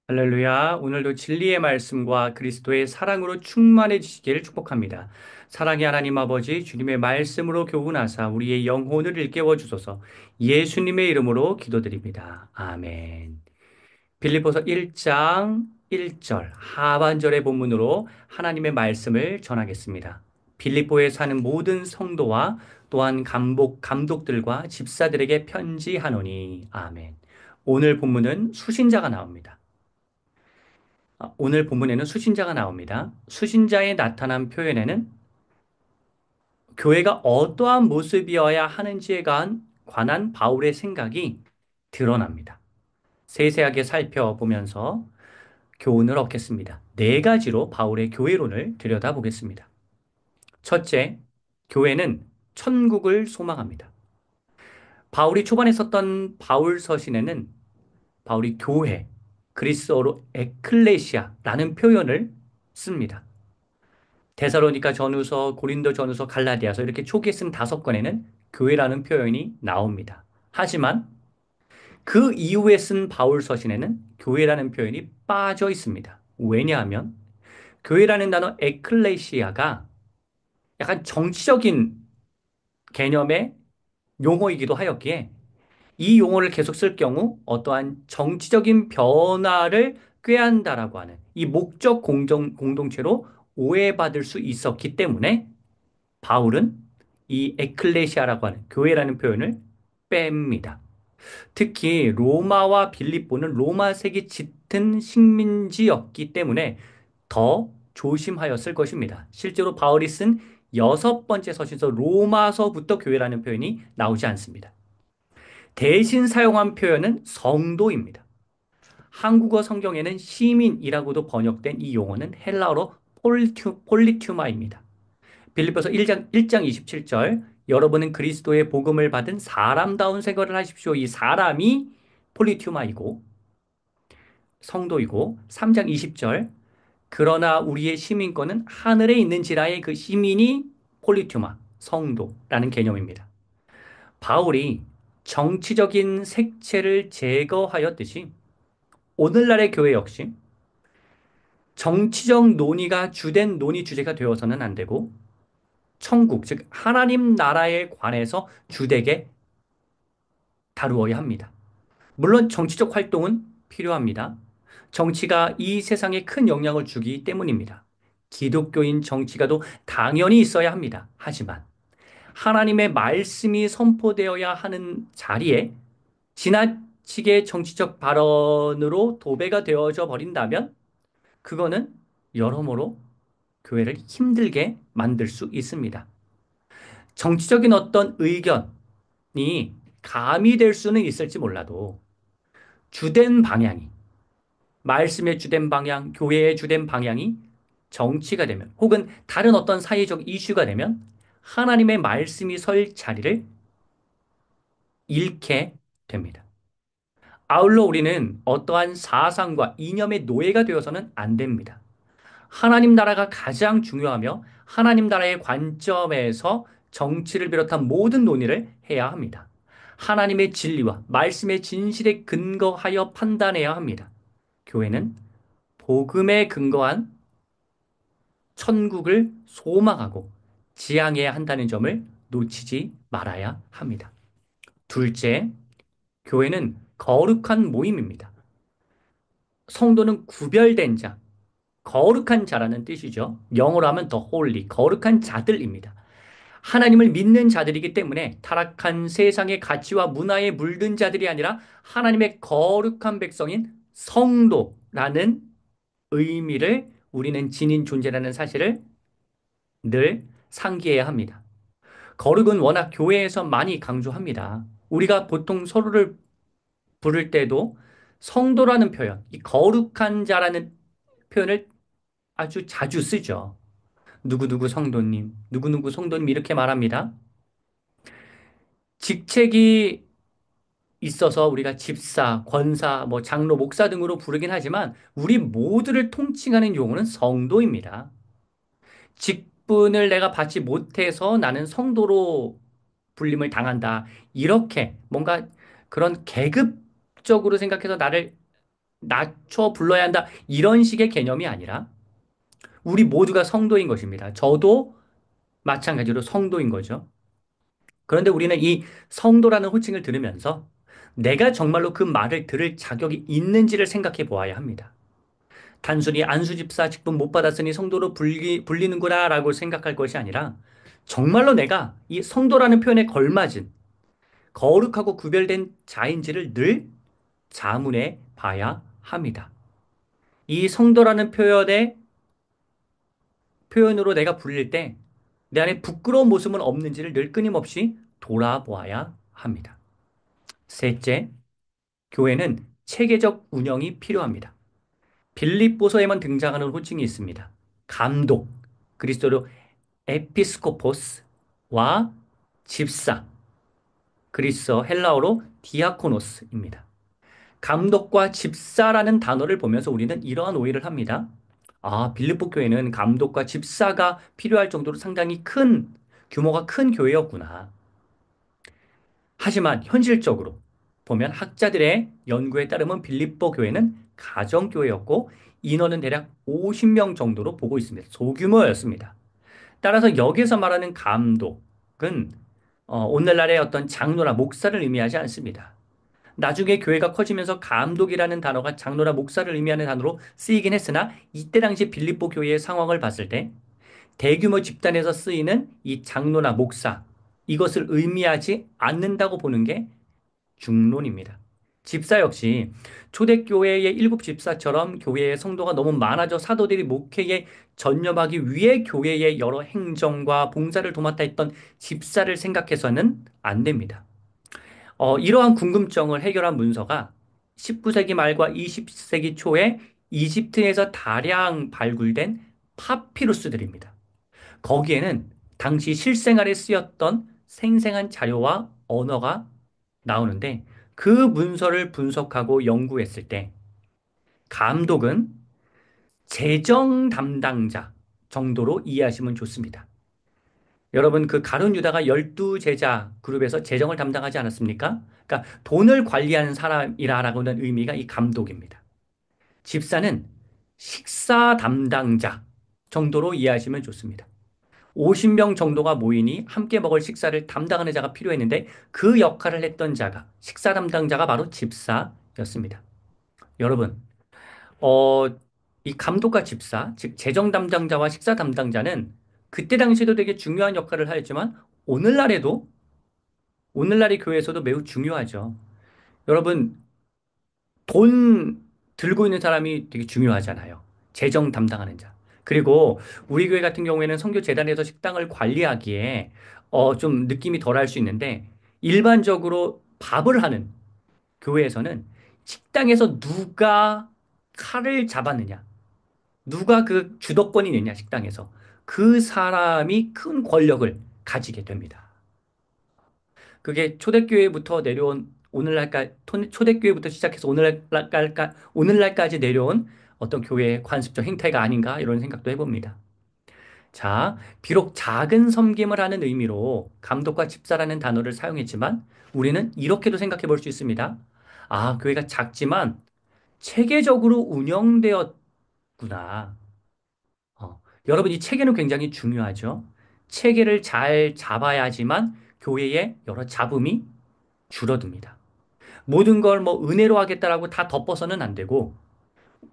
할렐루야. 오늘도 진리의 말씀과 그리스도의 사랑으로 충만해지시기를 축복합니다. 사랑의 하나님 아버지, 주님의 말씀으로 교훈하사 우리의 영혼을 일깨워 주소서. 예수님의 이름으로 기도드립니다. 아멘. 빌립보서 1장 1절 하반절의 본문으로 하나님의 말씀을 전하겠습니다. 빌립보에 사는 모든 성도와 또한 감독들과 집사들에게 편지하노니. 아멘. 오늘 본문은 수신자가 나옵니다. 오늘 본문에는 수신자가 나옵니다. 수신자의 나타난 표현에는 교회가 어떠한 모습이어야 하는지에 관한 바울의 생각이 드러납니다. 세세하게 살펴보면서 교훈을 얻겠습니다. 네 가지로 바울의 교회론을 들여다보겠습니다. 첫째, 교회는 천국을 소망합니다. 바울이 초반에 썼던 바울 서신에는 바울이 교회, 그리스어로 에클레시아라는 표현을 씁니다. 데살로니가 전후서, 고린도 전후서, 갈라디아서 이렇게 초기에 쓴 5권에는 교회라는 표현이 나옵니다. 하지만 그 이후에 쓴 바울 서신에는 교회라는 표현이 빠져 있습니다. 왜냐하면 교회라는 단어 에클레시아가 약간 정치적인 개념의 용어이기도 하였기에 이 용어를 계속 쓸 경우 어떠한 정치적인 변화를 꾀한다라고 하는 이 목적 공동체로 오해받을 수 있었기 때문에 바울은 이 에클레시아라고 하는 교회라는 표현을 뺍니다. 특히 로마와 빌립보는 로마색이 짙은 식민지였기 때문에 더 조심하여 쓸 것입니다. 실제로 바울이 쓴 6번째 서신서 로마서부터 교회라는 표현이 나오지 않습니다. 대신 사용한 표현은 성도입니다. 한국어 성경에는 시민이라고도 번역된 이 용어는 헬라어로 폴리튜마입니다. 빌립보서 1장 27절 여러분은 그리스도의 복음을 받은 사람다운 생활을 하십시오. 이 사람이 폴리튜마이고 성도이고 3장 20절 그러나 우리의 시민권은 하늘에 있는지라의 그 시민이 폴리투마, 성도라는 개념입니다. 바울이 정치적인 색채를 제거하였듯이 오늘날의 교회 역시 정치적 논의가 주된 논의 주제가 되어서는 안 되고 천국, 즉 하나님 나라에 관해서 주되게 다루어야 합니다. 물론 정치적 활동은 필요합니다. 정치가 이 세상에 큰 영향을 주기 때문입니다. 기독교인 정치가도 당연히 있어야 합니다. 하지만 하나님의 말씀이 선포되어야 하는 자리에 지나치게 정치적 발언으로 도배가 되어져 버린다면 그거는 여러모로 교회를 힘들게 만들 수 있습니다. 정치적인 어떤 의견이 가미될 수는 있을지 몰라도 주된 방향이 말씀의 주된 방향, 교회의 주된 방향이 정치가 되면 혹은 다른 어떤 사회적 이슈가 되면 하나님의 말씀이 설 자리를 잃게 됩니다. 아울러 우리는 어떠한 사상과 이념의 노예가 되어서는 안 됩니다. 하나님 나라가 가장 중요하며 하나님 나라의 관점에서 정치를 비롯한 모든 논의를 해야 합니다. 하나님의 진리와 말씀의 진실에 근거하여 판단해야 합니다. 교회는 복음에 근거한 천국을 소망하고 지향해야 한다는 점을 놓치지 말아야 합니다. 둘째, 교회는 거룩한 모임입니다. 성도는 구별된 자, 거룩한 자라는 뜻이죠. 영어로 하면 the holy, 거룩한 자들입니다. 하나님을 믿는 자들이기 때문에 타락한 세상의 가치와 문화에 물든 자들이 아니라 하나님의 거룩한 백성인 성도라는 의미를 우리는 지닌 존재라는 사실을 늘 상기해야 합니다. 거룩은 워낙 교회에서 많이 강조합니다. 우리가 보통 서로를 부를 때도 성도라는 표현, 이 거룩한 자라는 표현을 아주 자주 쓰죠. 누구누구 성도님, 누구누구 성도님 이렇게 말합니다. 직책이 있어서 우리가 집사, 권사, 뭐 장로, 목사 등으로 부르긴 하지만 우리 모두를 통칭하는 용어는 성도입니다. 직분을 내가 받지 못해서 나는 성도로 불림을 당한다. 이렇게 뭔가 그런 계급적으로 생각해서 나를 낮춰 불러야 한다. 이런 식의 개념이 아니라 우리 모두가 성도인 것입니다. 저도 마찬가지로 성도인 거죠. 그런데 우리는 이 성도라는 호칭을 들으면서 내가 정말로 그 말을 들을 자격이 있는지를 생각해 보아야 합니다. 단순히 안수집사 직분 못 받았으니 성도로 불리는구나라고 생각할 것이 아니라 정말로 내가 이 성도라는 표현에 걸맞은 거룩하고 구별된 자인지를 늘 자문해 봐야 합니다. 이 성도라는 표현으로 내가 불릴 때 내 안에 부끄러운 모습은 없는지를 늘 끊임없이 돌아보아야 합니다. 셋째, 교회는 체계적 운영이 필요합니다. 빌립보서에만 등장하는 호칭이 있습니다. 감독, 그리스도로 에피스코포스와 집사, 그리스어 헬라어로 디아코노스입니다. 감독과 집사라는 단어를 보면서 우리는 이러한 오해를 합니다. 아, 빌립보 교회는 감독과 집사가 필요할 정도로 상당히 규모가 큰 교회였구나. 하지만 현실적으로 보면 학자들의 연구에 따르면 빌립보 교회는 가정교회였고 인원은 대략 50명 정도로 보고 있습니다. 소규모였습니다. 따라서 여기서 말하는 감독은 오늘날의 어떤 장로나 목사를 의미하지 않습니다. 나중에 교회가 커지면서 감독이라는 단어가 장로나 목사를 의미하는 단어로 쓰이긴 했으나 이때 당시 빌립보 교회의 상황을 봤을 때 대규모 집단에서 쓰이는 이 장로나 목사 이것을 의미하지 않는다고 보는 게 중론입니다. 집사 역시 초대교회의 일곱 집사처럼 교회의 성도가 너무 많아져 사도들이 목회에 전념하기 위해 교회의 여러 행정과 봉사를 도맡아 했던 집사를 생각해서는 안 됩니다. 이러한 궁금증을 해결한 문서가 19세기 말과 20세기 초에 이집트에서 다량 발굴된 파피루스들입니다. 거기에는 당시 실생활에 쓰였던 생생한 자료와 언어가 나오는데 그 문서를 분석하고 연구했을 때 감독은 재정 담당자 정도로 이해하시면 좋습니다. 여러분 그 가룟 유다가 열두 제자 그룹에서 재정을 담당하지 않았습니까? 그러니까 돈을 관리하는 사람이라고는 의미가 이 감독입니다. 집사는 식사 담당자 정도로 이해하시면 좋습니다. 50명 정도가 모이니 함께 먹을 식사를 담당하는 자가 필요했는데 그 역할을 했던 자가 식사 담당자가 바로 집사였습니다. 여러분, 어, 이 감독과 집사, 즉 재정 담당자와 식사 담당자는 그때 당시에도 되게 중요한 역할을 하였지만 오늘날에도 오늘날의 교회에서도 매우 중요하죠. 여러분, 돈 들고 있는 사람이 되게 중요하잖아요. 재정 담당하는 자. 그리고 우리 교회 같은 경우에는 선교 재단에서 식당을 관리하기에 좀 느낌이 덜할 수 있는데 일반적으로 밥을 하는 교회에서는 식당에서 누가 칼을 잡았느냐, 누가 그 주도권이 있느냐, 식당에서 그 사람이 큰 권력을 가지게 됩니다. 그게 초대교회부터 내려온 초대교회부터 시작해서 오늘날까지 내려온 어떤 교회의 관습적 행태가 아닌가 이런 생각도 해봅니다. 자, 비록 작은 섬김을 하는 의미로 감독과 집사라는 단어를 사용했지만 우리는 이렇게도 생각해 볼 수 있습니다. 아, 교회가 작지만 체계적으로 운영되었구나. 여러분, 이 체계는 굉장히 중요하죠. 체계를 잘 잡아야지만 교회의 여러 잡음이 줄어듭니다. 모든 걸 뭐 은혜로 하겠다라고 다 덮어서는 안 되고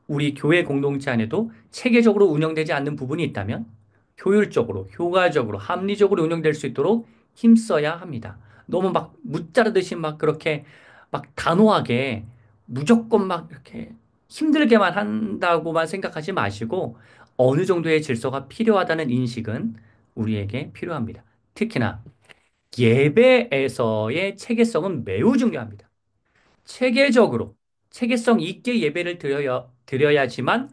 우리 교회 공동체 안에도 체계적으로 운영되지 않는 부분이 있다면 효율적으로, 효과적으로, 합리적으로 운영될 수 있도록 힘써야 합니다. 너무 막 무자르듯이 막 그렇게 막 단호하게 무조건 막 이렇게 힘들게만 한다고만 생각하지 마시고 어느 정도의 질서가 필요하다는 인식은 우리에게 필요합니다. 특히나 예배에서의 체계성은 매우 중요합니다. 체계적으로, 체계성 있게 예배를 드려야지만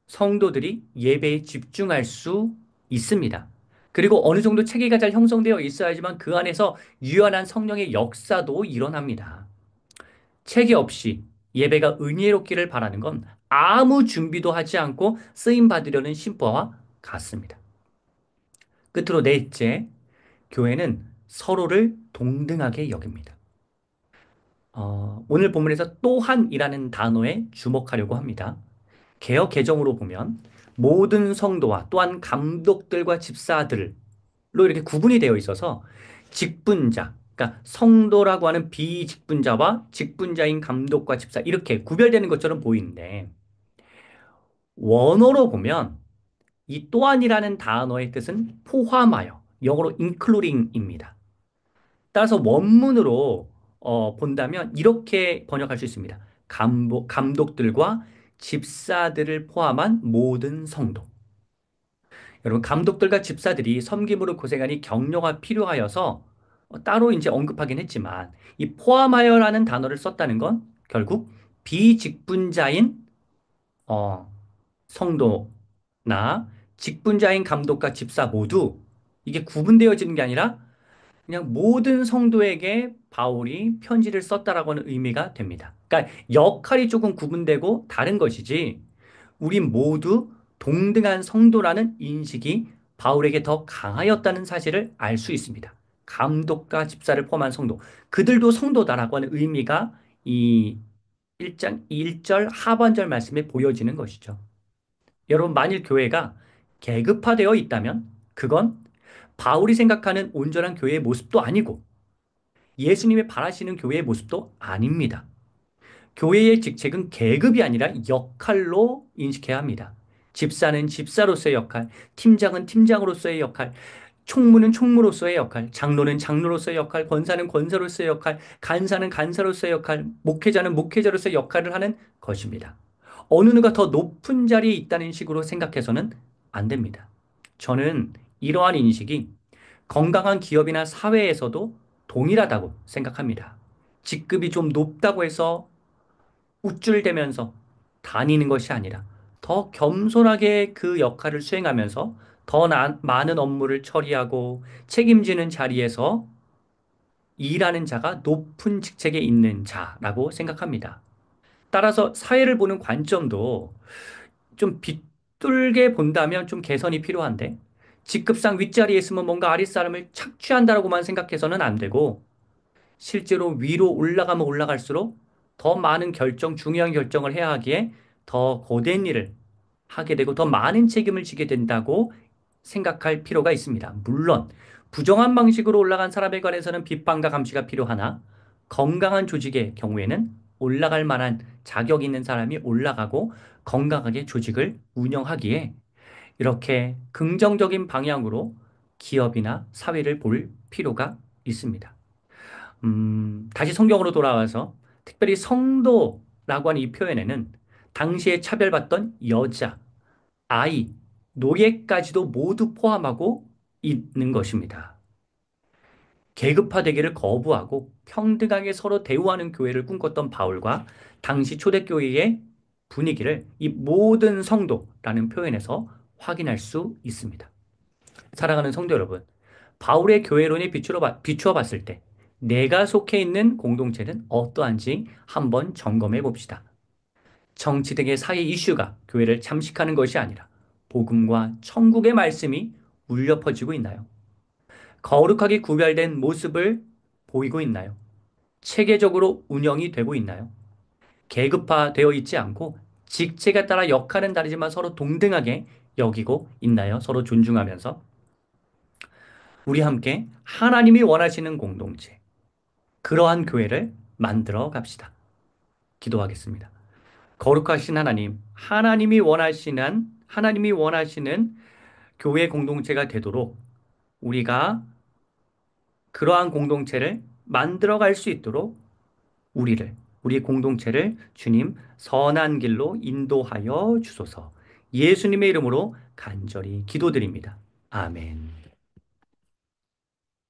성도들이 예배에 집중할 수 있습니다. 그리고 어느 정도 체계가 잘 형성되어 있어야지만 그 안에서 유연한 성령의 역사도 일어납니다. 체계 없이 예배가 은혜롭기를 바라는 건 아무 준비도 하지 않고 쓰임 받으려는 심보와 같습니다. 끝으로 넷째, 교회는 서로를 동등하게 여깁니다. 오늘 본문에서 또한이라는 단어에 주목하려고 합니다. 개역 개정으로 보면 모든 성도와 또한 감독들과 집사들로 이렇게 구분이 되어 있어서 직분자, 그러니까 성도라고 하는 비직분자와 직분자인 감독과 집사 이렇게 구별되는 것처럼 보이는데 원어로 보면 이 또한이라는 단어의 뜻은 포함하여 영어로 including입니다. 따라서 원문으로 본다면 이렇게 번역할 수 있습니다. 감독들과 집사들을 포함한 모든 성도. 여러분, 감독들과 집사들이 섬김으로 고생하니 격려가 필요하여서 따로 이제 언급하긴 했지만 이 포함하여라는 단어를 썼다는 건 결국 비직분자인 어, 성도나 직분자인 감독과 집사 모두 이게 구분되어지는 게 아니라 그냥 모든 성도에게 바울이 편지를 썼다라고 하는 의미가 됩니다. 그러니까 역할이 조금 구분되고 다른 것이지 우리 모두 동등한 성도라는 인식이 바울에게 더 강하였다는 사실을 알 수 있습니다. 감독과 집사를 포함한 성도, 그들도 성도다라고 하는 의미가 이 1장 1절 하반절 말씀에 보여지는 것이죠. 여러분, 만일 교회가 계급화되어 있다면 그건 바울이 생각하는 온전한 교회의 모습도 아니고 예수님이 바라시는 교회의 모습도 아닙니다. 교회의 직책은 계급이 아니라 역할로 인식해야 합니다. 집사는 집사로서의 역할, 팀장은 팀장으로서의 역할, 총무는 총무로서의 역할, 장로는 장로로서의 역할, 권사는 권사로서의 역할, 간사는 간사로서의 역할, 목회자는 목회자로서의 역할을 하는 것입니다. 어느 누가 더 높은 자리에 있다는 식으로 생각해서는 안 됩니다. 저는 이러한 인식이 건강한 기업이나 사회에서도 동일하다고 생각합니다. 직급이 좀 높다고 해서 우쭐대면서 다니는 것이 아니라 더 겸손하게 그 역할을 수행하면서 더 많은 업무를 처리하고 책임지는 자리에서 일하는 자가 높은 직책에 있는 자라고 생각합니다. 따라서 사회를 보는 관점도 좀 빗뚤게 본다면 좀 개선이 필요한데 직급상 윗자리에 있으면 뭔가 아랫사람을 착취한다라고만 생각해서는 안 되고 실제로 위로 올라가면 올라갈수록 더 많은 결정, 중요한 결정을 해야 하기에 더 거대한 일을 하게 되고 더 많은 책임을 지게 된다고 생각할 필요가 있습니다. 물론 부정한 방식으로 올라간 사람에 관해서는 비판과 감시가 필요하나 건강한 조직의 경우에는 올라갈 만한 자격 있는 사람이 올라가고 건강하게 조직을 운영하기에 이렇게 긍정적인 방향으로 기업이나 사회를 볼 필요가 있습니다. 다시 성경으로 돌아와서 특별히 성도라고 하는 이 표현에는 당시에 차별받던 여자, 아이, 노예까지도 모두 포함하고 있는 것입니다. 계급화되기를 거부하고 평등하게 서로 대우하는 교회를 꿈꿨던 바울과 당시 초대교회의 분위기를 이 모든 성도라는 표현에서 확인할 수 있습니다. 사랑하는 성도 여러분, 바울의 교회론이 비추어 봤을 때 내가 속해 있는 공동체는 어떠한지 한번 점검해 봅시다. 정치 등의 사회 이슈가 교회를 잠식하는 것이 아니라 복음과 천국의 말씀이 울려 퍼지고 있나요? 거룩하게 구별된 모습을 보이고 있나요? 체계적으로 운영이 되고 있나요? 계급화되어 있지 않고 직책에 따라 역할은 다르지만 서로 동등하게 여기고 있나요? 서로 존중하면서 우리 함께 하나님이 원하시는 공동체, 그러한 교회를 만들어 갑시다. 기도하겠습니다. 거룩하신 하나님, 하나님이 원하시는 교회 공동체가 되도록 우리가 그러한 공동체를 만들어 갈 수 있도록 우리 공동체를 주님 선한 길로 인도하여 주소서. 예수님의 이름으로 간절히 기도드립니다. 아멘.